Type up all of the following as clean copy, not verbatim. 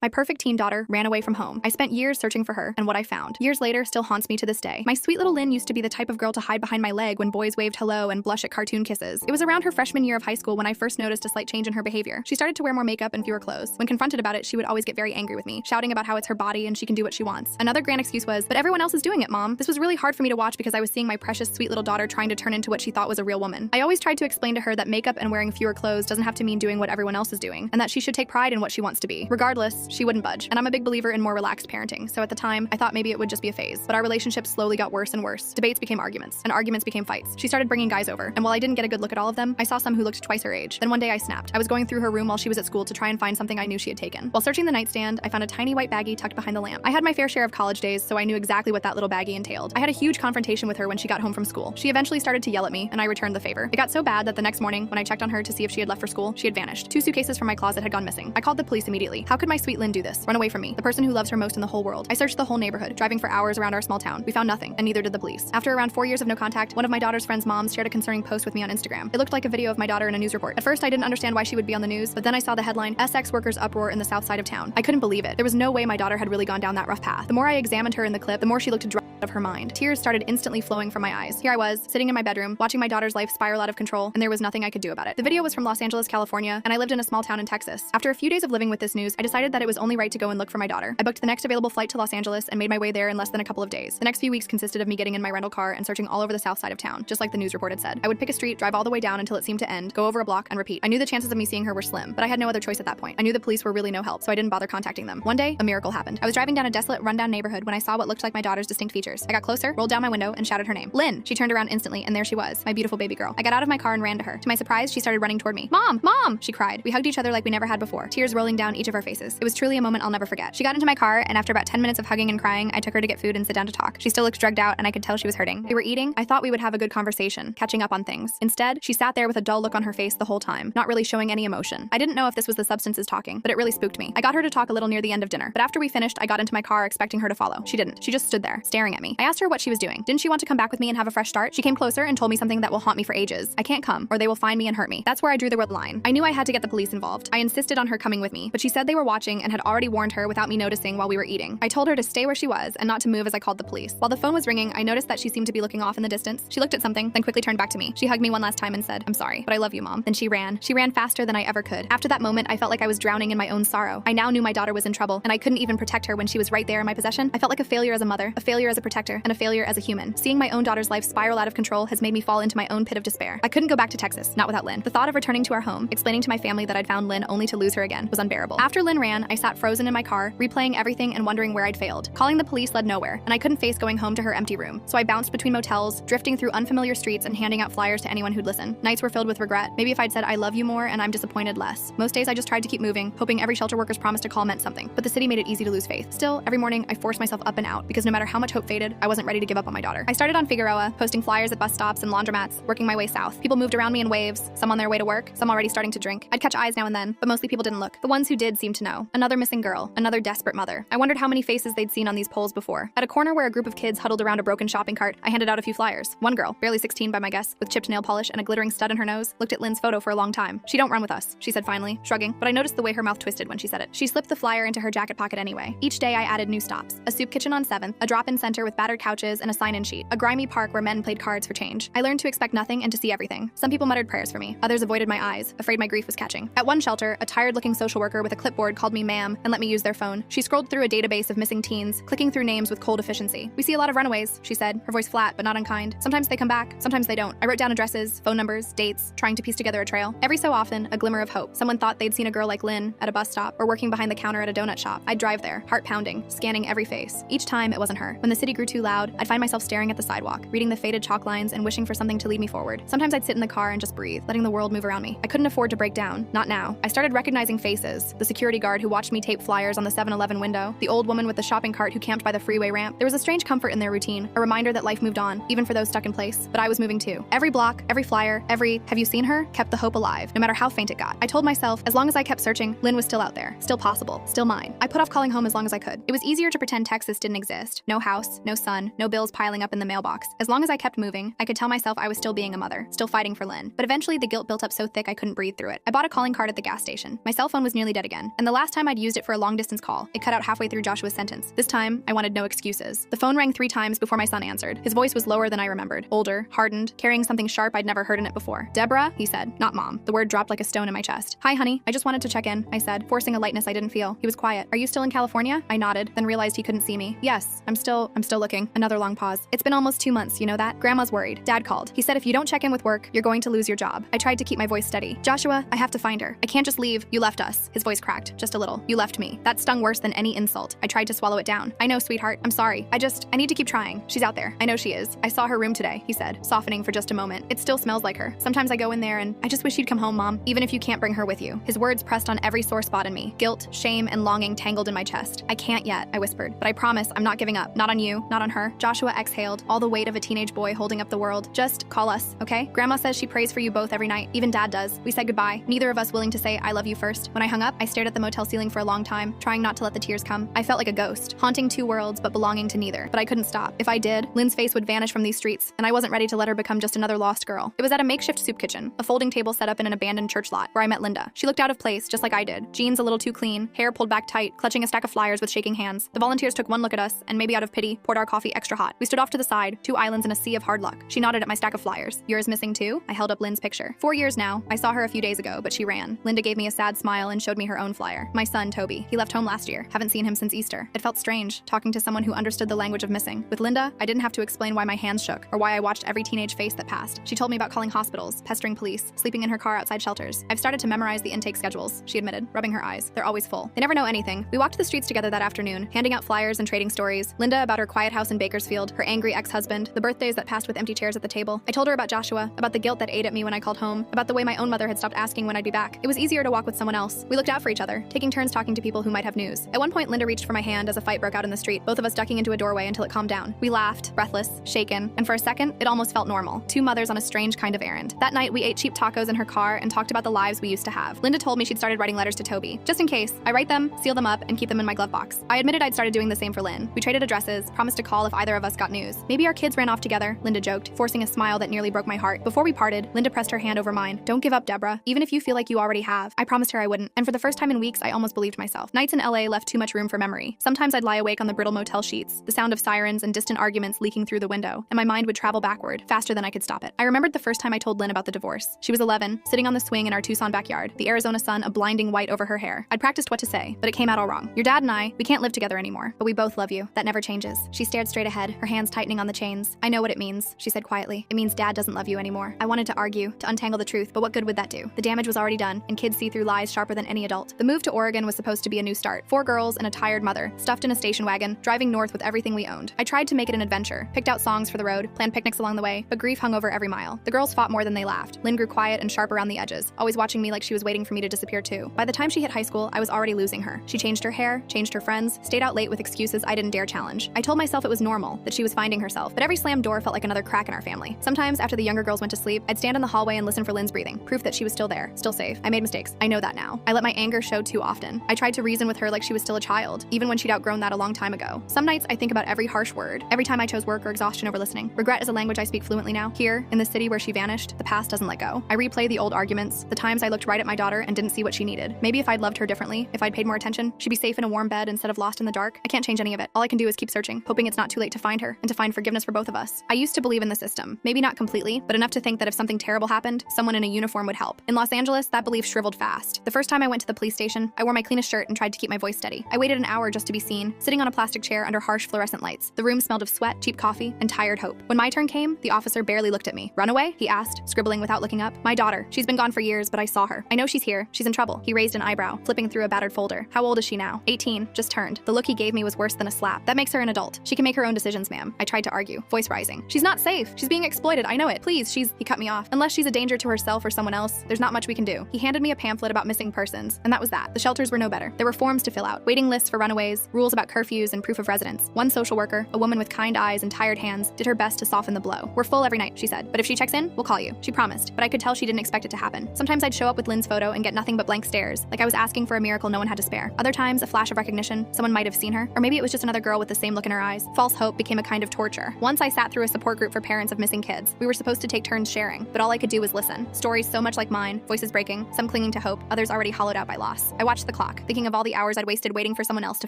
My perfect teen daughter ran away from home. I spent years searching for her, and what I found, years later, still haunts me to this day. My sweet little Lynn used to be the type of girl to hide behind my leg when boys waved hello and blush at cartoon kisses. It was around her freshman year of high school when I first noticed a slight change in her behavior. She started to wear more makeup and fewer clothes. When confronted about it, she would always get very angry with me, shouting about how it's her body and she can do what she wants. Another grand excuse was, "But everyone else is doing it, Mom." This was really hard for me to watch because I was seeing my precious sweet little daughter trying to turn into what she thought was a real woman. I always tried to explain to her that makeup and wearing fewer clothes doesn't have to mean doing what everyone else is doing, and that she should take pride in what she wants to be. Regardless, she wouldn't budge. And I'm a big believer in more relaxed parenting, so at the time, I thought maybe it would just be a phase. But our relationship slowly got worse and worse. Debates became arguments, and arguments became fights. She started bringing guys over, and while I didn't get a good look at all of them, I saw some who looked twice her age. Then one day I snapped. I was going through her room while she was at school to try and find something I knew she had taken. While searching the nightstand, I found a tiny white baggie tucked behind the lamp. I had my fair share of college days, so I knew exactly what that little baggie entailed. I had a huge confrontation with her when she got home from school. She eventually started to yell at me, and I returned the favor. It got so bad that the next morning, when I checked on her to see if she had left for school, she had vanished. 2 suitcases from my closet had gone missing. I called the police immediately. How could my sweet Lynn do this? Run away from me, the person who loves her most in the whole world. I searched the whole neighborhood, driving for hours around our small town. We found nothing, and neither did the police. After around 4 years of no contact, one of my daughter's friends' moms shared a concerning post with me on Instagram. It looked like a video of my daughter in a news report. At first, I didn't understand why she would be on the news, but then I saw the headline, "SX workers uproar in the south side of town." I couldn't believe it. There was no way my daughter had really gone down that rough path. The more I examined her in the clip, the more she looked out of her mind. Tears started instantly flowing from my eyes. Here I was, sitting in my bedroom, watching my daughter's life spiral out of control, and there was nothing I could do about it. The video was from Los Angeles, California, and I lived in a small town in Texas. After a few days of living with this news, I decided that it was only right to go and look for my daughter. I booked the next available flight to Los Angeles and made my way there in less than a couple of days. The next few weeks consisted of me getting in my rental car and searching all over the south side of town, just like the news report had said. I would pick a street, drive all the way down until it seemed to end, go over a block, and repeat. I knew the chances of me seeing her were slim, but I had no other choice at that point. I knew the police were really no help, so I didn't bother contacting them. One day, a miracle happened. I was driving down a desolate, rundown neighborhood when I saw what looked like my daughter's distinct features. I got closer, rolled down my window, and shouted her name. "Lynn!" She turned around instantly, and there she was, my beautiful baby girl. I got out of my car and ran to her. To my surprise, she started running toward me. "Mom! Mom!" she cried. We hugged each other like we never had before, tears rolling down each of our faces. It was truly a moment I'll never forget. She got into my car, and after about 10 minutes of hugging and crying, I took her to get food and sit down to talk. She still looked drugged out, and I could tell she was hurting. We were eating. I thought we would have a good conversation, catching up on things. Instead, she sat there with a dull look on her face the whole time, not really showing any emotion. I didn't know if this was the substances talking, but it really spooked me. I got her to talk a little near the end of dinner, but after we finished, I got into my car expecting her to follow. She didn't. She just stood there, staring at me. I asked her what she was doing. Didn't she want to come back with me and have a fresh start? She came closer and told me something that will haunt me for ages. I can't come, or they will find me and hurt me. That's where I drew the red line. I knew I had to get the police involved. I insisted on her coming with me, but she said they were watching and had already warned her without me noticing while we were eating. I told her to stay where she was and not to move as I called the police. While the phone was ringing, I noticed that she seemed to be looking off in the distance. She looked at something, then quickly turned back to me. She hugged me one last time and said, "I'm sorry, but I love you, Mom." Then she ran. She ran faster than I ever could. After that moment, I felt like I was drowning in my own sorrow. I now knew my daughter was in trouble, and I couldn't even protect her when she was right there in my possession. I felt like a failure as a mother, a failure as a protector, and a failure as a human. Seeing my own daughter's life spiral out of control has made me fall into my own pit of despair. I couldn't go back to Texas, not without Lynn. The thought of returning to our home, explaining to my family that I'd found Lynn only to lose her again, was unbearable. After Lynn ran, I sat frozen in my car, replaying everything and wondering where I'd failed. Calling the police led nowhere, and I couldn't face going home to her empty room. So I bounced between motels, drifting through unfamiliar streets and handing out flyers to anyone who'd listen. Nights were filled with regret. Maybe if I'd said "I love you" more and "I'm disappointed" less. Most days I just tried to keep moving, hoping every shelter worker's promise to call meant something. But the city made it easy to lose faith. Still, every morning I forced myself up and out because no matter how much hope faded, I wasn't ready to give up on my daughter. I started on Figueroa, posting flyers at bus stops and laundromats, working my way south. People moved around me in waves, some on their way to work, some already starting to drink. I'd catch eyes now and then, but mostly people didn't look. The ones who did seemed to know. Another missing girl, another desperate mother. I wondered how many faces they'd seen on these poles before. At a corner where a group of kids huddled around a broken shopping cart, I handed out a few flyers. One girl, barely 16 by my guess, with chipped nail polish and a glittering stud in her nose, looked at Lynn's photo for a long time. "She don't run with us," she said finally, shrugging, but I noticed the way her mouth twisted when she said it. She slipped the flyer into her jacket pocket anyway. Each day I added new stops. A soup kitchen on 7th, a drop-in center with battered couches and a sign-in sheet, a grimy park where men played cards for change. I learned to expect nothing and to see everything. Some people muttered prayers for me. Others avoided my eyes, afraid my grief was catching. At one shelter, a tired-looking social worker with a clipboard called me ma'am and let me use their phone. She scrolled through a database of missing teens, clicking through names with cold efficiency. "We see a lot of runaways," she said, her voice flat but not unkind. "Sometimes they come back, sometimes they don't." I wrote down addresses, phone numbers, dates, trying to piece together a trail. Every so often, a glimmer of hope. Someone thought they'd seen a girl like Lynn at a bus stop or working behind the counter at a donut shop. I'd drive there, heart pounding, scanning every face. Each time, it wasn't her. When the city grew too loud, I'd find myself staring at the sidewalk, reading the faded chalk lines and wishing for something to lead me forward. Sometimes I'd sit in the car and just breathe, letting the world move around me. I couldn't afford to break down. Not now. I started recognizing faces. The security guard who watched me tape flyers on the 7-Eleven window, the old woman with the shopping cart who camped by the freeway ramp. There was a strange comfort in their routine, a reminder that life moved on, even for those stuck in place. But I was moving too. Every block, every flyer, every "have you seen her?" kept the hope alive, no matter how faint it got. I told myself, as long as I kept searching, Lynn was still out there, still possible, still mine. I put off calling home as long as I could. It was easier to pretend Texas didn't exist. No house, no sun, no bills piling up in the mailbox. As long as I kept moving, I could tell myself I was still being a mother, still fighting for Lynn. But eventually the guilt built up so thick I couldn't breathe through it. I bought a calling card at the gas station. My cell phone was nearly dead again, and the last time I'd used it for a long-distance call, it cut out halfway through Joshua's sentence. This time, I wanted no excuses. The phone rang 3 times before my son answered. His voice was lower than I remembered, older, hardened, carrying something sharp I'd never heard in it before. "Deborah," he said, not Mom. The word dropped like a stone in my chest. "Hi, honey. I just wanted to check in," I said, forcing a lightness I didn't feel. He was quiet. "Are you still in California?" I nodded, then realized he couldn't see me. "Yes, I'm still looking." Another long pause. "It's been almost 2 months, you know that? Grandma's worried. Dad called. He said if you don't check in with work, you're going to lose your job." I tried to keep my voice steady. "Joshua, I have to find her. I can't just leave. You left us." His voice cracked, just a little. "You left me." That stung worse than any insult. I tried to swallow it down. "I know, sweetheart. I'm sorry. I need to keep trying. She's out there. I know she is. I saw her room today," he said, softening for just a moment. "It still smells like her. Sometimes I go in there and I just wish you'd come home, Mom, even if you can't bring her with you." His words pressed on every sore spot in me. Guilt, shame, and longing tangled in my chest. "I can't yet," I whispered, "but I promise I'm not giving up. Not on you, not on her." Joshua exhaled, all the weight of a teenage boy holding up the world. "Just call us, okay? Grandma says she prays for you both every night. Even Dad does." We said goodbye, neither of us willing to say I love you first. When I hung up, I stared at the motel ceiling for a long time, trying not to let the tears come. I felt like a ghost, haunting 2 worlds but belonging to neither. But I couldn't stop. If I did, Lynn's face would vanish from these streets, and I wasn't ready to let her become just another lost girl. It was at a makeshift soup kitchen, a folding table set up in an abandoned church lot, where I met Linda. She looked out of place, just like I did. Jeans a little too clean, hair pulled back tight, clutching a stack of flyers with shaking hands. The volunteers took one look at us, and maybe out of pity, poured our coffee extra hot. We stood off to the side, 2 islands in a sea of hard luck. She nodded at my stack of flyers. "Yours missing too?" I held up Lynn's picture. 4 years now. I saw her a few days ago, but she ran. Linda gave me a sad smile and showed me her own flyer. "My son, Toby. He left home last year. Haven't seen him since Easter." It felt strange, talking to someone who understood the language of missing. With Linda, I didn't have to explain why my hands shook, or why I watched every teenage face that passed. She told me about calling hospitals, pestering police, sleeping in her car outside shelters. "I've started to memorize the intake schedules," she admitted, rubbing her eyes. "They're always full. They never know anything." We walked the streets together that afternoon, handing out flyers and trading stories. Linda about her quiet house in Bakersfield, her angry ex-husband, the birthdays that passed with empty chairs at the table. I told her about Joshua, about the guilt that ate at me when I called home, about the way my own mother had stopped asking when I'd be back. It was easier to walk with someone else. We looked out for each other, taking turns talking to people who might have news. At one point, Linda reached for my hand as a fight broke out in the street, both of us ducking into a doorway until it calmed down. We laughed, breathless, shaken, and for a second, it almost felt normal. 2 mothers on a strange kind of errand. That night, we ate cheap tacos in her car and talked about the lives we used to have. Linda told me she'd started writing letters to Toby. Just in case, I write them, seal them up, and keep them in my glove box. I admitted I'd started doing the same for Lynn. We traded addresses, promised to call if either of us got news. "Maybe our kids ran off together," Linda joked, forcing a smile that nearly broke my heart. Before we parted, Linda pressed her hand over mine. "Don't give up, Deborah, even if you feel like you already have." I promised her I wouldn't, and for the first time in weeks, I almost believed myself. Nights in LA left too much room for memory. Sometimes I'd lie awake on the brittle motel sheets, the sound of sirens and distant arguments leaking through the window, and my mind would travel backward, faster than I could stop it. I remembered the first time I told Lynn about the divorce. She was 11, sitting on the swing in our Tucson backyard, the Arizona sun a blinding white over her hair. I'd practiced what to say, but it came out all wrong. "Your dad and we can't live together anymore, but we both love you. That never changes." She stared straight ahead, her hands tightening on the chains. "I know what it means," she said quietly. "It means Dad doesn't love you anymore." I wanted to argue, to untangle the truth, but what good would that do? The damage was already done, and kids see through lies sharper than any adult. The move to Oregon was supposed to be a new start. 4 girls and a tired mother, stuffed in a station wagon, driving north with everything we owned. I tried to make it an adventure, picked out songs for the road, planned picnics along the way, but grief hung over every mile. The girls fought more than they laughed. Lynn grew quiet and sharp around the edges, always watching me like she was waiting for me to disappear too. By the time she hit high school, I was already losing her. She changed her hair, changed her friends, stayed out late with excuses I didn't dare challenge. I told myself it was normal, that she was finding herself, but every slammed door felt like another crack in our family. Sometimes, after the younger girls went to sleep, I'd stand in the hallway and listen for Lynn's breathing, proof that she was still there, still safe. I made mistakes. I know that now. I let my anger show too often. I tried to reason with her like she was still a child, even when she'd outgrown that a long time ago. Some nights I think about every harsh word, every time I chose work or exhaustion over listening. Regret is a language I speak fluently now. Here, in the city where she vanished, the past doesn't let go. I replay the old arguments, the times I looked right at my daughter and didn't see what she needed. Maybe if I'd loved her differently, if I'd paid more attention, she'd be safe in a warm bed instead of lost in the dark. I can't change any of it. All I can do is keep searching, hoping it's not too late to find her and to find forgiveness for both of us. I used to believe in the system, maybe not completely, but enough to think that if something terrible happened, someone in a uniform would help. In Los Angeles, that belief shriveled fast. The first time I went to the police station, I wore my cleanest shirt and tried to keep my voice steady. I waited an hour just to be seen, sitting on a plastic chair under harsh fluorescent lights. The room smelled of sweat, cheap coffee, and tired hope. When my turn came, the officer barely looked at me. "Runaway?" he asked, scribbling without looking up. "My daughter. She's been gone for years, but I saw her. I know she's here. She's in trouble." He raised an eyebrow, flipping through a battered folder. "How old is she now?" 18, just turned. The look he gave me was worse than a slap. "That makes her an adult. She can make her own decisions, ma'am." I tried to argue, voice rising. "She's not safe. She's being exploited. I know it. Please, He cut me off. "Unless she's a danger to herself or someone else, there's not much we can do." He handed me a pamphlet about missing persons, and that was that. The shelters were no better. There were forms to fill out, waiting lists for runaways, rules about curfews, and proof of residence. One social worker, a woman with kind eyes and tired hands, did her best to soften the blow. "We're full every night," she said, "but if she checks in, we'll call you." She promised, but I could tell she didn't expect it to happen. Sometimes I'd show up with Lynn's photo and get nothing but blank stares, like I was asking for a miracle no one had to spare. Other times, a flash of recognition, someone might have seen her, or maybe it was just another girl with the same look in her eyes. eyes. False hope became a kind of torture. Once I sat through a support group for parents of missing kids. We were supposed to take turns sharing, but all I could do was listen. Stories so much like mine, voices breaking, some clinging to hope, others already hollowed out by loss. I watched the clock, thinking of all the hours I'd wasted waiting for someone else to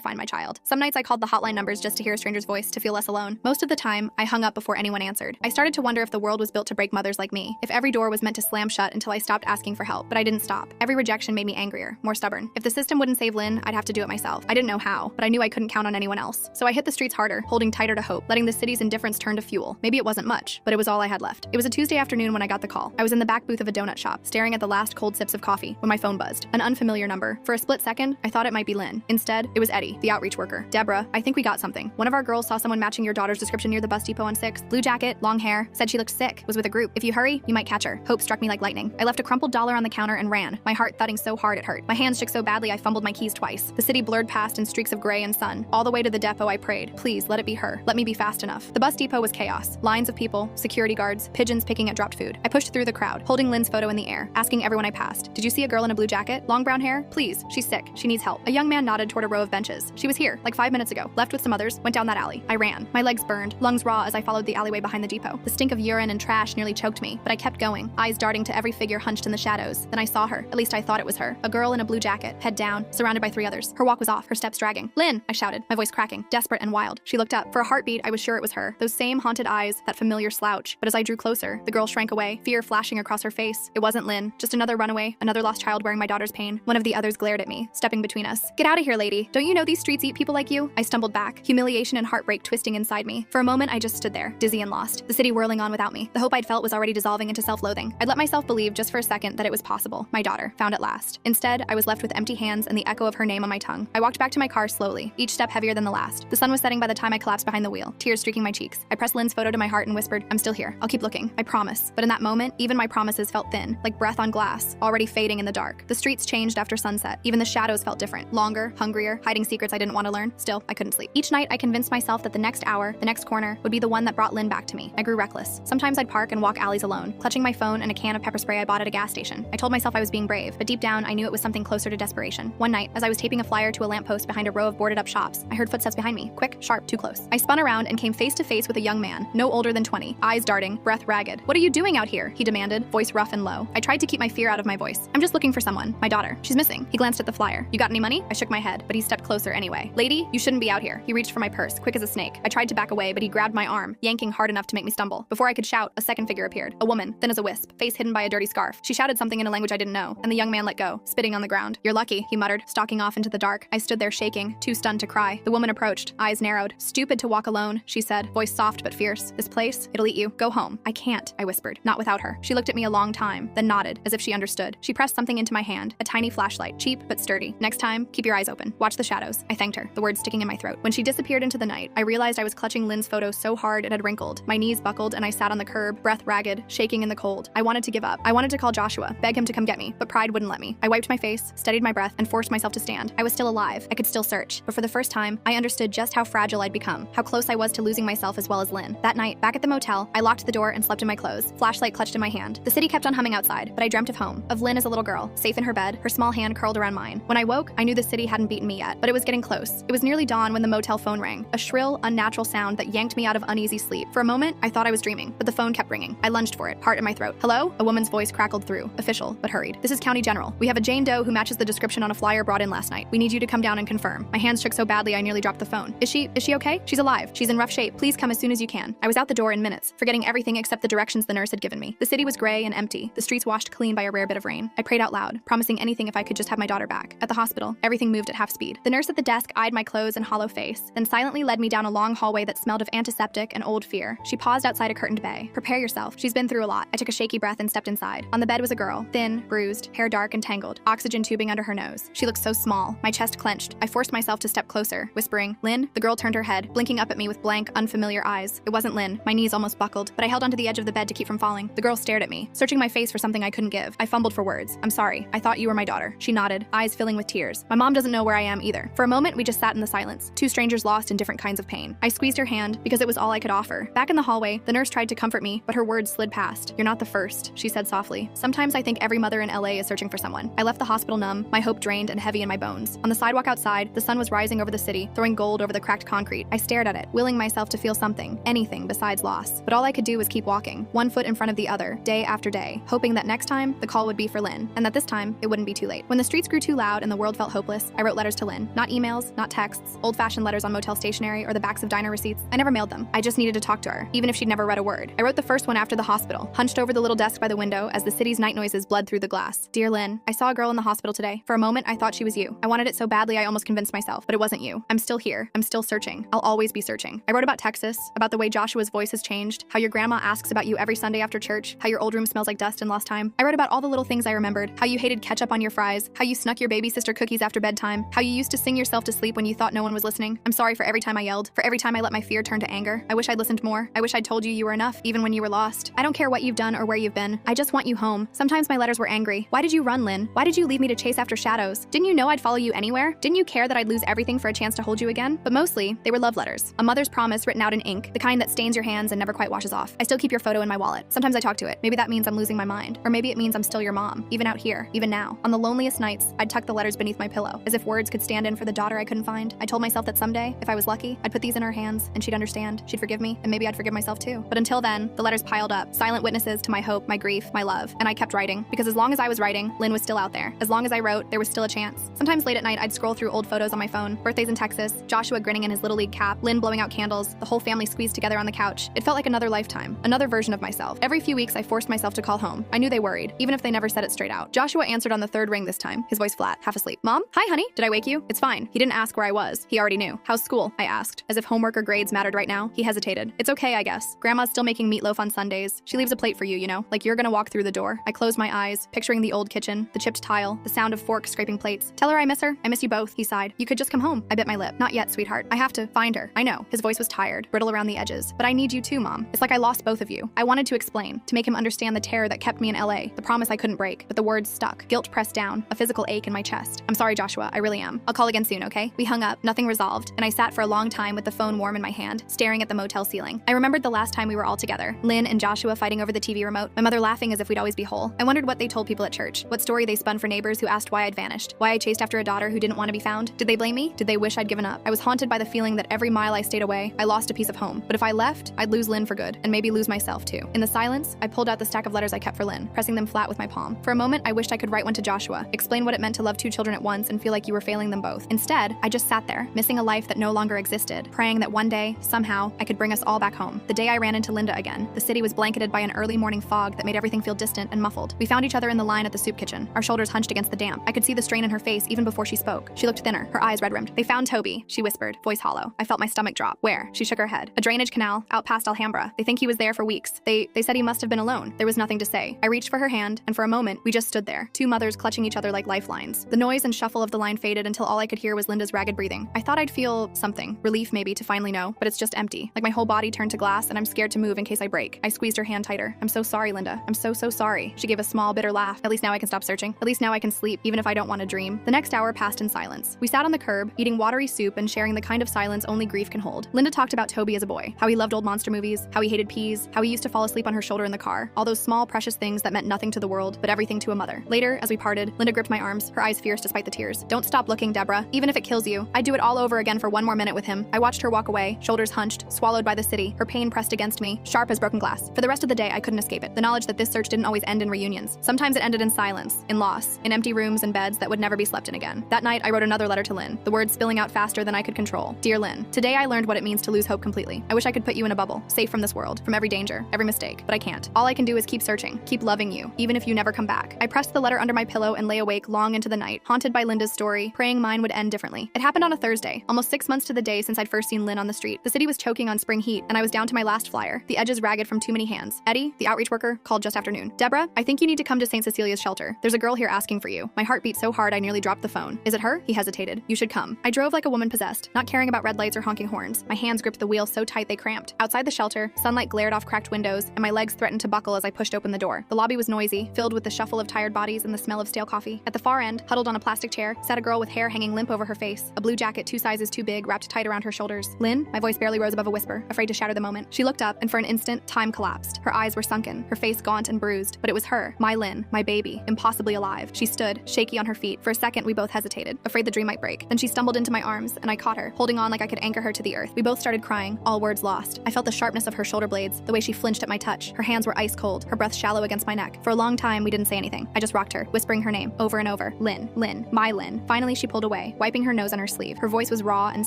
find my child. Some nights I called the hotline numbers just to hear a stranger's voice, to feel less alone. Most of the time, I hung up before anyone answered. I started to wonder if the world was built to break mothers like me, if every door was meant to slam shut until I stopped asking for help. But I didn't stop. Every rejection made me angrier, more stubborn. If the system wouldn't save Lynn, I'd have to do it myself. I didn't know how, but I knew I couldn't count on anyone else. So I hit the streets harder, holding tighter to hope, letting the city's indifference turn to fuel. Maybe it wasn't much, but it was all I had left. It was a Tuesday afternoon when I got the call. I was in the back booth of a donut shop, staring at the last cold sips of coffee, when my phone buzzed. An unfamiliar number. For a split second, I thought it might be Lynn. Instead, it was Eddie, the outreach worker. Deborah, I think we got something. One of our girls saw someone matching your daughter's description near the bus depot on 6th. Blue jacket, long hair, said she looked sick, was with a group. If you hurry, you might catch her. Hope struck me like lightning. I left a crumpled dollar on the counter and ran, my heart thudding so hard it hurt. My hands shook so badly I fumbled my keys twice. The city blurred past in streaks of gray and sun. All the way to the depot I prayed, please let it be her. Let me be fast enough. The bus depot was chaos. Lines of people, security guards, pigeons picking at dropped food. I pushed through the crowd, holding Lynn's photo in the air, asking everyone I passed, did you see a girl in a blue jacket? Long brown hair? Please, she's sick. She needs help. A young man nodded toward a row of benches. She was here, like 5 minutes ago. Left with some others, went down that alley. I ran. My legs burned, lungs raw as I followed the alleyway behind the depot. The stink of urine and trash nearly choked me, but I kept going, eyes darting to every figure hunched in the shadows. Then I saw her. At least I thought it was her. A girl in a blue jacket, head down, surrounded by 3 others. Her walk was off, her steps dragging. Lynn, I shouted, my voice cracking, desperate and wild. She looked up. For a heartbeat, I was sure it was her. Those same haunted eyes, that familiar slouch. But as I drew closer, the girl shrank away, fear flashing across her face. It wasn't Lynn, just another runaway, another lost child wearing my daughter's pain. One of the others glared at me, stepping between us. Get out of here, lady. Don't you know these streets eat people like you? I stumbled back, humiliation and heartbreak twisting inside me. For a moment, I just stood there, dizzy and lost, the city whirling on without me. The hope I'd felt was already dissolving into self-loathing. I'd let myself believe just for a second that it was possible. My daughter, found at last. Instead, I was left with empty hands and the echo of her name on my tongue. I walked back to my car slowly, each step heavier than the last. The sun was setting by the time I collapsed behind the wheel, tears streaking my cheeks. I pressed Lynn's photo to my heart and whispered, I'm still here. I'll keep looking. I promise. But in that moment, even my promises felt thin, like breath on glass, already fading in the dark. The streets changed after sunset. Even the shadows felt different, longer, hungrier, hiding secrets I didn't want to learn. Still, I couldn't sleep. Each night, I convinced myself that the next hour, the next corner, would be the one that brought Lynn back to me. I grew reckless. Sometimes I'd park and walk alleys alone, clutching my phone and a can of pepper spray I bought at a gas station. I told myself I was being brave, but deep down, I knew it was something closer to desperation. One night, as I was taping a flyer to a lamppost behind a row of boarded-up shops, I heard footsteps behind me, quick, sharp, too close. I spun around and came face to face with a young man, no older than 20, eyes darting, breath ragged. What are you doing out here? He demanded, voice rough and low. I tried to keep my fear out of my voice. I'm just looking for someone. My daughter. She's missing. He glanced at the flyer. You got any money? I shook my head, but he stepped closer anyway. Lady, you shouldn't be out here. He reached for my purse, quick as a snake. I tried to back away, but he grabbed my arm, yanking hard enough to make me stumble. Before I could shout, a second figure appeared. A woman, thin as a wisp, face hidden by a dirty scarf. She shouted something in a language I didn't know, and the young man let go, spitting on the ground. You're lucky, he muttered, stalking off into the dark. I stood there shaking, too stunned to cry. The woman approached, eyes narrowed. Stupid to walk alone, she said, voice soft but fierce. This place, it'll eat you. Go home. I can't, I whispered, not without her. She looked at me a long time, then nodded, as if she understood. She pressed something into my hand, a tiny flashlight, cheap but sturdy. Next time, keep your eyes open. Watch the shadows. I thanked her, the words sticking in my throat. When she disappeared into the night, I realized I was clutching Lynn's photo so hard it had wrinkled. My knees buckled and I sat on the curb, breath ragged, shaking in the cold. I wanted to give up. I wanted to call Joshua, beg him to come get me, but pride wouldn't let me. I wiped my face, steadied my breath, and forced myself to stand. I was still alive. I could still search. But for the first time, I understood just how fragile I'd become, how close I was to losing myself as well as Lynn. That night, back at the motel, I locked the door and slept in my clothes, flashlight clutched in my hand. The city kept on humming outside, but I dreamt of home, of Lynn as a little girl, safe in her bed, her small hand curled around mine. When I woke, I knew the city hadn't beaten me yet, but it was getting close. It was nearly dawn when the motel phone rang, a shrill, unnatural sound that yanked me out of uneasy sleep. For a moment, I thought I was dreaming, but the phone kept ringing. I lunged for it, heart in my throat. Hello? A woman's voice crackled through, official, but hurried. This is County General. We have a Jane Doe who matches the description on a flyer brought in last night. We need you to come down and confirm. My hands shook so badly I nearly dropped the phone. Is she okay? She's alive. She's in rough shape. Please come as soon as you can. I was out the door in minutes, forgetting everything except the directions the nurse had given me. The city was gray and empty, the streets washed clean by a rare bit of rain. I prayed out loud, promising anything if I could just have my daughter back. At the hospital, everything moved at half speed. The nurse at the desk eyed my clothes and hollow face, then silently led me down a long hallway that smelled of antiseptic and old fear. She paused outside a curtained bay. Prepare yourself. She's been through a lot. I took a shaky breath and stepped inside. On the bed was a girl, thin, bruised, hair dark and tangled, oxygen tubing under her nose. She looked so small. My chest clenched. I forced myself to step closer, whispering, Lynn? The girl turned her head, blinking up at me with blank, unfamiliar eyes. It wasn't Lynn. My knees almost buckled, but I held onto the edge of the bed to keep from falling. The girl stared at me, searching my face for something I couldn't give. I fumbled for words. I'm sorry. I thought you were my daughter. She nodded, eyes filling with tears. My mom doesn't know where I am either. For a moment, we just sat in the silence, two strangers lost in different kinds of pain. I squeezed her hand because it was all I could offer. Back in the hallway, the nurse tried to comfort me, but her words slid past. You're not the first, she said softly. Sometimes I think every mother in LA is searching for someone. I left the hospital numb, my hope drained and heavy in my bones. On the sidewalk outside, the sun was rising over the city, throwing gold over the cracked concrete street. I stared at it, willing myself to feel something, anything besides loss. But all I could do was keep walking, one foot in front of the other, day after day, hoping that next time the call would be for Lynn, and that this time it wouldn't be too late. When the streets grew too loud and the world felt hopeless, I wrote letters to Lynn. Not emails, not texts, old-fashioned letters on motel stationery or the backs of diner receipts. I never mailed them. I just needed to talk to her, even if she'd never read a word. I wrote the first one after the hospital, hunched over the little desk by the window as the city's night noises bled through the glass. Dear Lynn, I saw a girl in the hospital today. For a moment, I thought she was you. I wanted it so badly I almost convinced myself, but it wasn't you. I'm still here. I'm still searching. I'll always be searching. I wrote about Texas, about the way Joshua's voice has changed, how your grandma asks about you every Sunday after church, how your old room smells like dust and lost time. I wrote about all the little things I remembered, how you hated ketchup on your fries, how you snuck your baby sister cookies after bedtime, how you used to sing yourself to sleep when you thought no one was listening. I'm sorry for every time I yelled, for every time I let my fear turn to anger. I wish I'd listened more. I wish I'd told you you were enough, even when you were lost. I don't care what you've done or where you've been. I just want you home. Sometimes my letters were angry. Why did you run, Lynn? Why did you leave me to chase after shadows? Didn't you know I'd follow you anywhere? Didn't you care that I'd lose everything for a chance to hold you again? But mostly, they were love letters. A mother's promise written out in ink, the kind that stains your hands and never quite washes off. I still keep your photo in my wallet. Sometimes I talk to it. Maybe that means I'm losing my mind. Or maybe it means I'm still your mom, even out here, even now. On the loneliest nights, I'd tuck the letters beneath my pillow, as if words could stand in for the daughter I couldn't find. I told myself that someday, if I was lucky, I'd put these in her hands, and she'd understand. She'd forgive me, and maybe I'd forgive myself too. But until then, the letters piled up, silent witnesses to my hope, my grief, my love. And I kept writing, because as long as I was writing, Lynn was still out there. As long as I wrote, there was still a chance. Sometimes late at night, I'd scroll through old photos on my phone, birthdays in Texas, Joshua grinning in his Little League cap, Lynn blowing out candles, the whole family squeezed together on the couch. It felt like another lifetime, another version of myself. Every few weeks, I forced myself to call home. I knew they worried, even if they never said it straight out. Joshua answered on the third ring this time, his voice flat, half asleep. Mom? Hi, honey. Did I wake you? It's fine. He didn't ask where I was. He already knew. How's school? I asked. As if homework or grades mattered right now, he hesitated. It's okay, I guess. Grandma's still making meatloaf on Sundays. She leaves a plate for you, you know, like you're gonna walk through the door. I closed my eyes, picturing the old kitchen, the chipped tile, the sound of forks scraping plates. Tell her I miss her. I miss you both, he sighed. You could just come home. I bit my lip. Not yet, sweetheart. I have to find her. I know. His voice was tired, brittle around the edges. But I need you too, Mom. It's like I lost both of you. I wanted to explain, to make him understand the terror that kept me in LA, the promise I couldn't break, but the words stuck. Guilt pressed down, a physical ache in my chest. I'm sorry, Joshua. I really am. I'll call again soon, okay? We hung up, nothing resolved, and I sat for a long time with the phone warm in my hand, staring at the motel ceiling. I remembered the last time we were all together, Lynn and Joshua fighting over the TV remote, my mother laughing as if we'd always be whole. I wondered what they told people at church, what story they spun for neighbors who asked why I'd vanished, why I chased after a daughter who didn't want to be found. Did they blame me? Did they wish I'd given up? I was haunted by the feeling that every mile I stayed away, I lost a piece of home. But if I left, I'd lose Lynn for good, and maybe lose myself too. In the silence, I pulled out the stack of letters I kept for Lynn, pressing them flat with my palm. For a moment, I wished I could write one to Joshua, explain what it meant to love two children at once and feel like you were failing them both. Instead, I just sat there, missing a life that no longer existed, praying that one day, somehow, I could bring us all back home. The day I ran into Linda again, the city was blanketed by an early morning fog that made everything feel distant and muffled. We found each other in the line at the soup kitchen, our shoulders hunched against the damp. I could see the strain in her face even before she spoke. She looked thinner, her eyes red-rimmed. They found Toby, she whispered, voice hollow. I felt my stomach drop. Where? She shook her head. A drainage canal, out past Alhambra. They think he was there for weeks. They said he must have been alone. There was nothing to say. I reached for her hand, and for a moment, we just stood there, two mothers clutching each other like lifelines. The noise and shuffle of the line faded until all I could hear was Linda's ragged breathing. I thought I'd feel something, relief maybe, to finally know, but it's just empty. Like my whole body turned to glass, and I'm scared to move in case I break. I squeezed her hand tighter. I'm so sorry, Linda. I'm so sorry. She gave a small, bitter laugh. At least now I can stop searching. At least now I can sleep, even if I don't want to dream. The next hour passed in silence. We sat on the curb, eating watery soup and sharing the kind of silence only grief can hold. Linda talked about Toby as a boy, how he loved old monster movies, how he hated peas, how he used to fall asleep on her shoulder in the car. All those small, precious things that meant nothing to the world, but everything to a mother. Later, as we parted, Linda gripped my arms, her eyes fierce despite the tears. Don't stop looking, Deborah. Even if it kills you, I'd do it all over again for one more minute with him. I watched her walk away, shoulders hunched, swallowed by the city, her pain pressed against me, sharp as broken glass. For the rest of the day, I couldn't escape it. The knowledge that this search didn't always end in reunions. Sometimes it ended in silence, in loss, in empty rooms and beds that would never be slept in again. That night, I wrote another letter to Lynn, the words spilling out faster than I could control. Dear Lynn, today I learned what it means to lose hope completely. I wish I could put you in a bubble, safe from this world, from every danger, every mistake, but I can't. All I can do is keep searching, keep loving you, even if you never come back. I pressed the letter under my pillow and lay awake long into the night, haunted by Linda's story, praying mine would end differently. It happened on a Thursday, almost 6 months to the day since I'd first seen Lynn on the street. The city was choking on spring heat, and I was down to my last flyer, the edges ragged from too many hands. Eddie, the outreach worker, called just after noon. Deborah, I think you need to come to St. Cecilia's shelter. There's a girl here asking for you. My heart beat so hard I nearly dropped the phone. Is it her? He hesitated. You should come. I drove like a woman possessed, not caring about red lights or honking horns. My hands gripped the wheel so tight they cramped. Outside the shelter, sunlight glared off cracked windows, and my legs threatened to buckle as I pushed open the door. The lobby was noisy, filled with the shuffle of tired bodies and the smell of stale coffee. At the far end, huddled on a plastic chair, sat a girl with hair hanging limp over her face, a blue jacket 2 sizes too big wrapped tight around her shoulders. Lynn? My voice barely rose above a whisper, afraid to shatter the moment. She looked up, and for an instant, time collapsed. Her eyes were sunken, her face gaunt and bruised, but it was her, my Lynn, my baby, impossibly alive. She stood, shaky on her feet. For a second, we both hesitated, afraid the dream might break. Then she stumbled into my arms, and I caught her, holding on like like I could anchor her to the earth. We both started crying, all words lost. I felt the sharpness of her shoulder blades, the way she flinched at my touch. Her hands were ice cold, her breath shallow against my neck. For a long time, we didn't say anything. I just rocked her, whispering her name over and over. Lynn, Lynn, my Lynn. Finally, she pulled away, wiping her nose on her sleeve. Her voice was raw and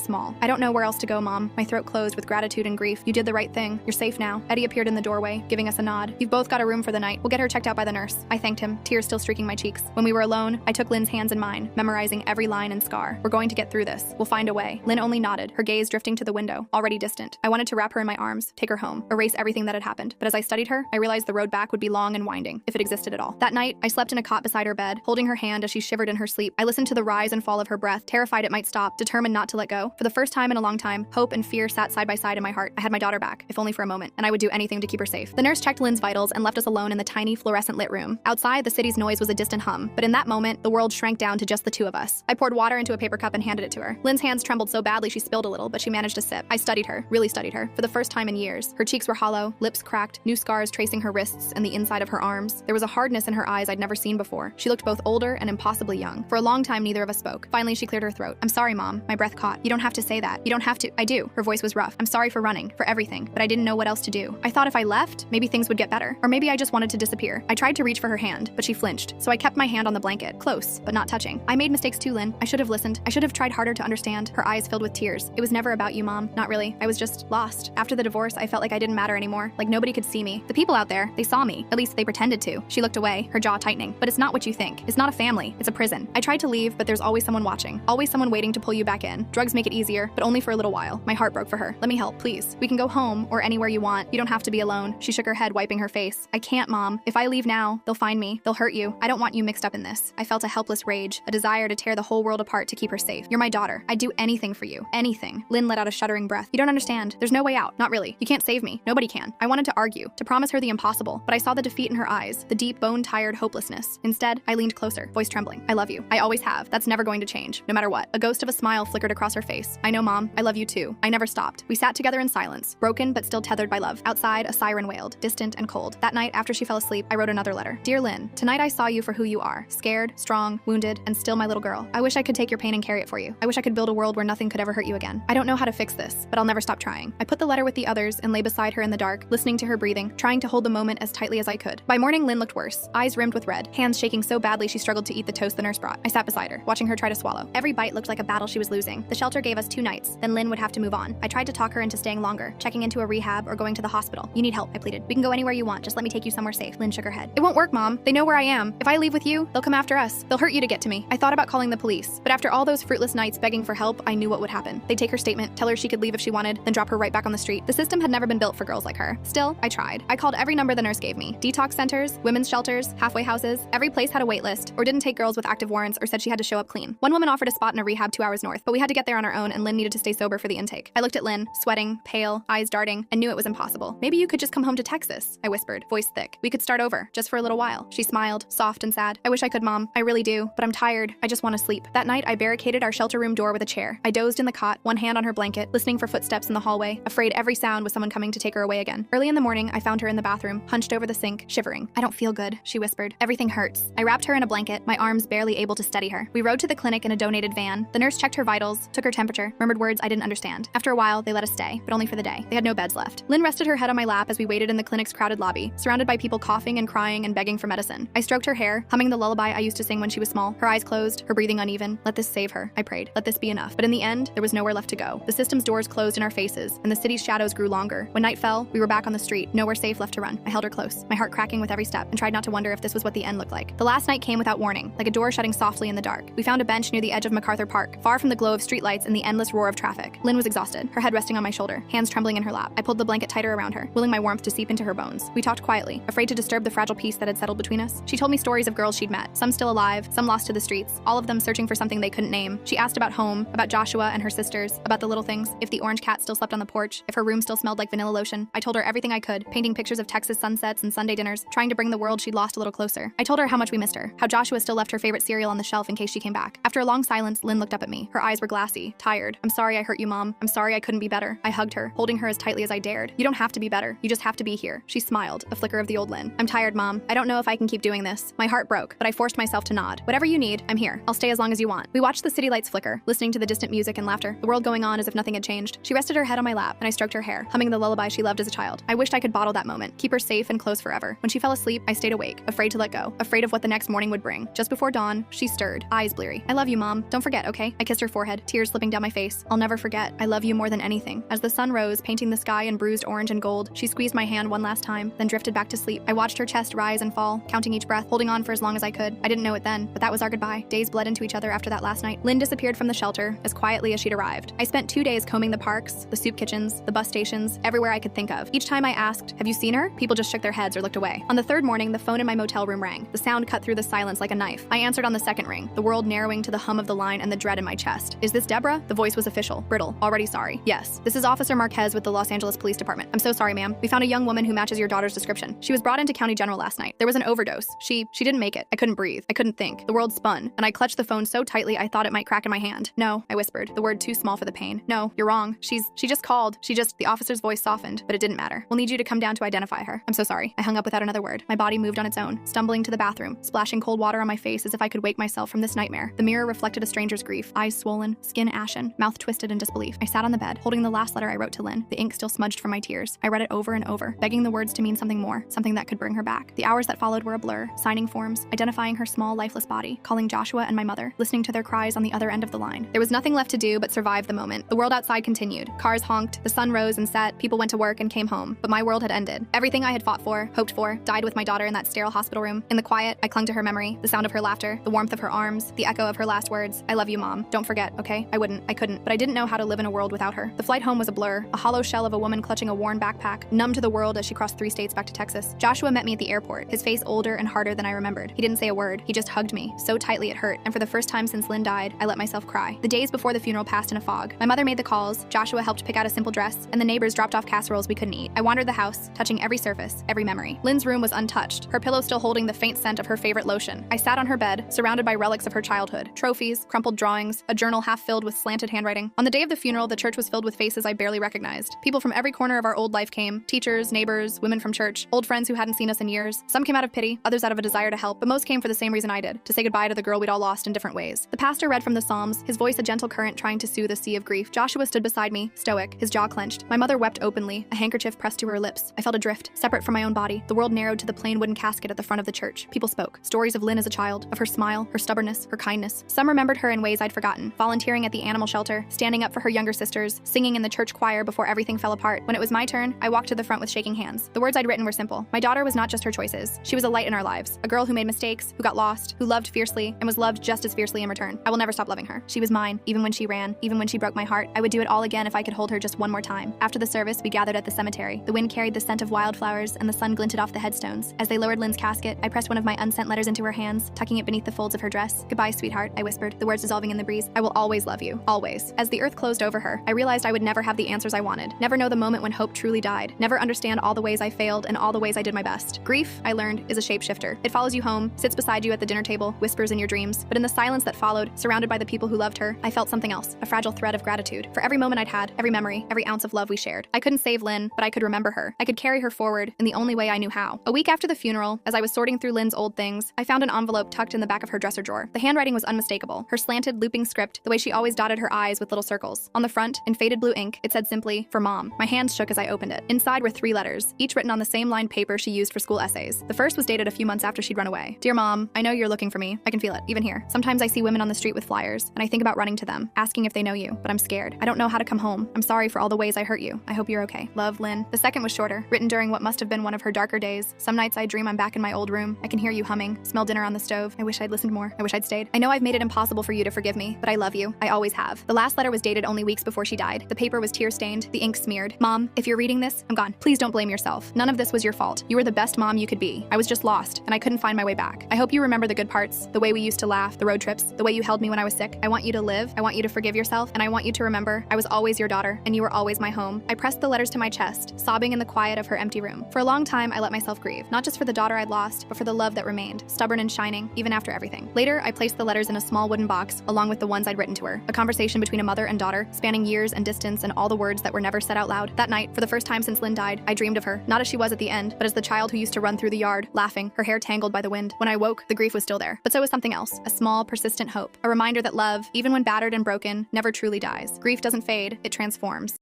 small. I don't know where else to go, Mom. My throat closed with gratitude and grief. You did the right thing. You're safe now. Eddie appeared in the doorway, giving us a nod. You've both got a room for the night. We'll get her checked out by the nurse. I thanked him, tears still streaking my cheeks. When we were alone, I took Lynn's hands in mine, memorizing every line and scar. We're going to get through this. We'll find a way. Lynn only nodded, her gaze drifting to the window, already distant. I wanted to wrap her in my arms, take her home, erase everything that had happened. But as I studied her, I realized the road back would be long and winding, if it existed at all. That night, I slept in a cot beside her bed, holding her hand as she shivered in her sleep. I listened to the rise and fall of her breath, terrified it might stop, determined not to let go. For the first time in a long time, hope and fear sat side by side in my heart. I had my daughter back, if only for a moment, and I would do anything to keep her safe. The nurse checked Lynn's vitals and left us alone in the tiny, fluorescent lit room. Outside, the city's noise was a distant hum, but in that moment, the world shrank down to just the two of us. I poured water into a paper cup and handed it to her. Lynn's hands trembled so badly she spilled a little, but she managed to sip. I studied her, really studied her, for the first time in years. Her cheeks were hollow, lips cracked, new scars tracing her wrists and the inside of her arms. There was a hardness in her eyes I'd never seen before. She looked both older and impossibly young. For a long time, neither of us spoke. Finally, she cleared her throat. I'm sorry, Mom. My breath caught. You don't have to say that. You don't have to. I do. Her voice was rough. I'm sorry for running, for everything, but I didn't know what else to do. I thought if I left, maybe things would get better. Or maybe I just wanted to disappear. I tried to reach for her hand, but she flinched, so I kept my hand on the blanket, close, but not touching. I made mistakes too, Lynn. I should have listened. I should have tried harder to understand. Her eyes filled with tears. It was never about you, Mom. Not really. I was just lost. After the divorce, I felt like I didn't matter anymore, like nobody could see me. The people out there, they saw me. At least they pretended to. She looked away, her jaw tightening. But it's not what you think. It's not a family. It's a prison. I tried to leave, but there's always someone watching. Always someone waiting to pull you back in. Drugs make it easier, but only for a little while. My heart broke for her. Let me help, please. We can go home or anywhere you want. You don't have to be alone. She shook her head, wiping her face. I can't, Mom. If I leave now, they'll find me. They'll hurt you. I don't want you mixed up in this. I felt a helpless rage, a desire to tear the whole world apart to keep her safe. You're my daughter. I'd do anything for you. Anything. Lynn let out a shuddering breath. You don't understand. There's no way out. Not really. You can't save me. Nobody can. I wanted to argue, to promise her the impossible, but I saw the defeat in her eyes, the deep, bone-tired hopelessness. Instead, I leaned closer, voice trembling. I love you. I always have. That's never going to change, no matter what. A ghost of a smile flickered across her face. I know, Mom. I love you too. I never stopped. We sat together in silence, broken but still tethered by love. Outside, a siren wailed, distant and cold. That night, after she fell asleep, I wrote another letter. Dear Lynn, tonight I saw you for who you are. Scared, strong, wounded, and still my little girl. I wish I could take your pain and carry it for you. I wish I could build a world where nothing could ever hurt you again. I don't know how to fix this, but I'll never stop trying. I put the letter with the others and lay beside her in the dark, listening to her breathing, trying to hold the moment as tightly as I could. By morning, Lynn looked worse, eyes rimmed with red, hands shaking so badly she struggled to eat the toast the nurse brought. I sat beside her, watching her try to swallow. Every bite looked like a battle she was losing. The shelter gave us 2 nights, then Lynn would have to move on. I tried to talk her into staying longer, checking into a rehab or going to the hospital. You need help, I pleaded. We can go anywhere you want, just let me take you somewhere safe. Lynn shook her head. It won't work, Mom. They know where I am. If I leave with you, they'll come after us. They'll hurt you to get to me. I thought about calling the police, but after all those fruitless nights begging for help, I knew what would happen. They'd take her statement, tell her she could leave if she wanted, then drop her right back on the street. The system had never been built for girls like her. Still, I tried. I called every number the nurse gave me. Detox centers, women's shelters, halfway houses. Every place had a wait list, or didn't take girls with active warrants, or said she had to show up clean. One woman offered a spot in a rehab 2 hours north, but we had to get there on our own, and Lynn needed to stay sober for the intake. I looked at Lynn, sweating, pale, eyes darting, and knew it was impossible. Maybe you could just come home to Texas, I whispered, voice thick. We could start over, just for a little while. She smiled, soft and sad. I wish I could, Mom. I really do, but I'm tired. I just want to sleep. That night, I barricaded our shelter room door with a chair. I dozed in the cot, one hand on her blanket, listening for footsteps in the hallway, afraid every sound was someone coming to take her away again. Early in the morning, I found her in the bathroom, hunched over the sink, shivering. I don't feel good, she whispered. Everything hurts. I wrapped her in a blanket, my arms barely able to steady her. We rode to the clinic in a donated van. The nurse checked her vitals, took her temperature, murmured words I didn't understand. After a while, they let us stay, but only for the day. They had no beds left. Lynn rested her head on my lap as we waited in the clinic's crowded lobby, surrounded by people coughing and crying and begging for medicine. I stroked her hair, humming the lullaby I used to sing when she was small. Her eyes closed, her breathing uneven. Let this save her, I prayed. Let this be enough. But in the end, there was nowhere left to go. The system's doors closed in our faces, and the city's shadows grew longer. When night fell, we were back on the street, nowhere safe left to run. I held her close, my heart cracking with every step, and tried not to wonder if this was what the end looked like. The last night came without warning, like a door shutting softly in the dark. We found a bench near the edge of MacArthur Park, far from the glow of streetlights and the endless roar of traffic. Lynn was exhausted, her head resting on my shoulder, hands trembling in her lap. I pulled the blanket tighter around her, willing my warmth to seep into her bones. We talked quietly, afraid to disturb the fragile peace that had settled between us. She told me stories of girls she'd met, some still alive, some lost to the streets, all of them searching for something they couldn't name. She asked about home, about Joshua and her sisters, about the little things, if the orange cat still slept on the porch, if her room still smelled like vanilla lotion. I told her everything I could, painting pictures of Texas sunsets and Sunday dinners, trying to bring the world she'd lost a little closer. I told her how much we missed her, how Joshua still left her favorite cereal on the shelf in case she came back. After a long silence, Lynn looked up at me. Her eyes were glassy, tired. I'm sorry I hurt you, Mom. I'm sorry I couldn't be better. I hugged her, holding her as tightly as I dared. You don't have to be better. You just have to be here. She smiled, a flicker of the old Lynn. I'm tired, Mom. I don't know if I can keep doing this. My heart broke, but I forced myself to nod. Whatever you need, I'm here. I'll stay as long as you want. We watched the city lights flicker, listening to the distant music and laughter. the world going on as if nothing had changed. She rested her head on my lap, and I stroked her hair, humming the lullaby she loved as a child. I wished I could bottle that moment, keep her safe and close forever. When she fell asleep, I stayed awake, afraid to let go, afraid of what the next morning would bring. Just before dawn, she stirred, eyes bleary. I love you, Mom. Don't forget, okay? I kissed her forehead, tears slipping down my face. I'll never forget. I love you more than anything. As the sun rose, painting the sky in bruised orange and gold, she squeezed my hand one last time, then drifted back to sleep. I watched her chest rise and fall, counting each breath, holding on for as long as I could. I didn't know it then, but that was our goodbye. Days bled into each other after that last night. Lynn disappeared from the shelter as quietly as she'd arrived. I spent 2 days combing the parks, the soup kitchens, the bus stations, everywhere I could think of. Each time I asked, "Have you seen her?" people just shook their heads or looked away. On the third morning, the phone in my motel room rang. The sound cut through the silence like a knife. I answered on the second ring, the world narrowing to the hum of the line and the dread in my chest. "Is this Deborah?" The voice was official, brittle, already sorry. "Yes, this is Officer Marquez with the Los Angeles Police Department. I'm so sorry, ma'am. We found a young woman who matches your daughter's description. She was brought into County General last night. There was an overdose. She didn't make it. I couldn't breathe. I couldn't think. The world spun, and I clutched the phone so tightly I thought it might crack in my hand. No," I whispered, the word too small for the pain. "No, you're wrong. She just called. The officer's voice softened, but it didn't matter. We'll need you to come down to identify her. I'm so sorry." I hung up without another word. My body moved on its own, stumbling to the bathroom, splashing cold water on my face as if I could wake myself from this nightmare. The mirror reflected a stranger's grief, eyes swollen, skin ashen, mouth twisted in disbelief. I sat on the bed, holding the last letter I wrote to Lynn, the ink still smudged from my tears. I read it over and over, begging the words to mean something more, something that could bring her back. The hours that followed were a blur, signing forms, identifying her small, lifeless body, calling Joshua and my mother, listening to their cries on the other end of the line. There was nothing left to do but survive the moment. The world outside continued. Cars honked, the sun rose and set, people went to work and came home. But my world had ended. Everything I had fought for, hoped for, died with my daughter in that sterile hospital room. In the quiet, I clung to her memory, the sound of her laughter, the warmth of her arms, the echo of her last words. "I love you, Mom. Don't forget, okay?" I couldn't, but I didn't know how to live in a world without her. The flight home was a blur, a hollow shell of a woman clutching a worn backpack, numb to the world as she crossed 3 states back to Texas. Joshua met me at the airport, his face older and harder than I remembered. He didn't say a word. He just hugged me, so tightly it hurt, and for the first time since Lynn died, I let myself cry. The days before the funeral passed in a fog. My mother made the calls, Joshua helped pick out a simple dress, and the neighbors dropped off casseroles we couldn't eat. I wandered the house, touching every surface, every memory. Lynn's room was untouched, her pillow still holding the faint scent of her favorite lotion. I sat on her bed, surrounded by relics of her childhood, trophies, crumpled drawings, a journal half filled with slanted handwriting. On the day of the funeral, the church was filled with faces I barely recognized. People from every corner of our old life came, teachers, neighbors, women from church, old friends who hadn't seen us in years. Some came out of pity, others out of a desire to help, but most came for the same reason I did, to say goodbye to the girl we'd all lost in different ways. The pastor read from the Psalms, his voice a gentle current trying to soothe a sea of grief. Joshua stood beside me, stoic, his jaw clenched. My mother wept openly, a handkerchief pressed to her lips. I felt adrift, separate from my own body. The world narrowed to the plain wooden casket at the front of the church. People spoke. Stories of Lynn as a child, of her smile, her stubbornness, her kindness. Some remembered her in ways I'd forgotten, volunteering at the animal shelter, standing up for her younger sisters, singing in the church choir before everything fell apart. When it was my turn, I walked to the front with shaking hands. The words I'd written were simple. My daughter was not just her choices. She was a light in our lives, a girl who made mistakes, who got lost, who loved fiercely, and was loved just as fiercely in return. I will never stop loving her. She was mine, even when she ran, even when she broke my heart. I would do it all again if I could hold her just one more time. After the service, we gathered at the cemetery. The wind carried the scent of wildflowers, and the sun glinted off the headstones. As they lowered Lynn's casket, I pressed one of my unsent letters into her hands, tucking it beneath the folds of her dress. "Goodbye, sweetheart," I whispered, the words dissolving in the breeze. "I will always love you. Always." As the earth closed over her, I realized I would never have the answers I wanted, never know the moment when hope truly died, never understand all the ways I failed and all the ways I did my best. Grief, I learned, is a shapeshifter. It follows you home, sits beside you at the dinner table, whispers in your dreams. But in the silence that followed, surrounded by the people who loved her, I felt something else, a fragile thread of gratitude for every moment I'd had, every memory, every ounce of love we shared. I couldn't save Lynn, but I could remember her. I could carry her forward in the only way I knew how. A week after the funeral, as I was sorting through Lynn's old things, I found an envelope tucked in the back of her dresser drawer. The handwriting was unmistakable, her slanted, looping script, the way she always dotted her I's with little circles. On the front, in faded blue ink, it said simply, "For Mom." My hands shook as I opened it. Inside were 3 letters, each written on the same lined paper she used for school essays. The first was dated a few months after she'd run away. "Dear Mom, I know you're looking for me. I can feel it, even here. Sometimes I see women on the street with flyers, and I think about running to them, asking if they know you, but I'm scared. I don't know how to come home. I'm sorry for all the ways I hurt you. I hope you're okay. Love, Lynn." The second was shorter, written during what must have been one of her darker days. "Some nights I dream I'm back in my old room. I can hear you humming, smell dinner on the stove. I wish I'd listened more. I wish I'd stayed. I know I've made it impossible for you to forgive me, but I love you. I always have." The last letter was dated only weeks before she died. The paper was tear-stained, the ink smeared. "Mom, if you're reading this, I'm gone. Please don't blame yourself. None of this was your fault. You were the best mom you could be. I was just lost, and I couldn't find my way back. I hope you remember the good parts, the way we used to laugh, the road trips, the way you held me when I was sick. I want you to live, I want you to forgive yourself, and I want you to remember I was always your daughter, and you were always my home." I pressed the letters to my chest, sobbing in the quiet of her empty room. For a long time, I let myself grieve, not just for the daughter I'd lost, but for the love that remained, stubborn and shining, even after everything. Later, I placed the letters in a small wooden box, along with the ones I'd written to her, a conversation between a mother and daughter, spanning years and distance and all the words that were never said out loud. That night, for the first time since Lynn died, I dreamed of her, not as she was at the end, but as the child who used to run through the yard, laughing, her hair tangled by the wind. When I woke, the grief was still there, but so was something else, a small, persistent hope, a reminder that love, even when battered and broken, never never truly dies. Grief doesn't fade, it transforms.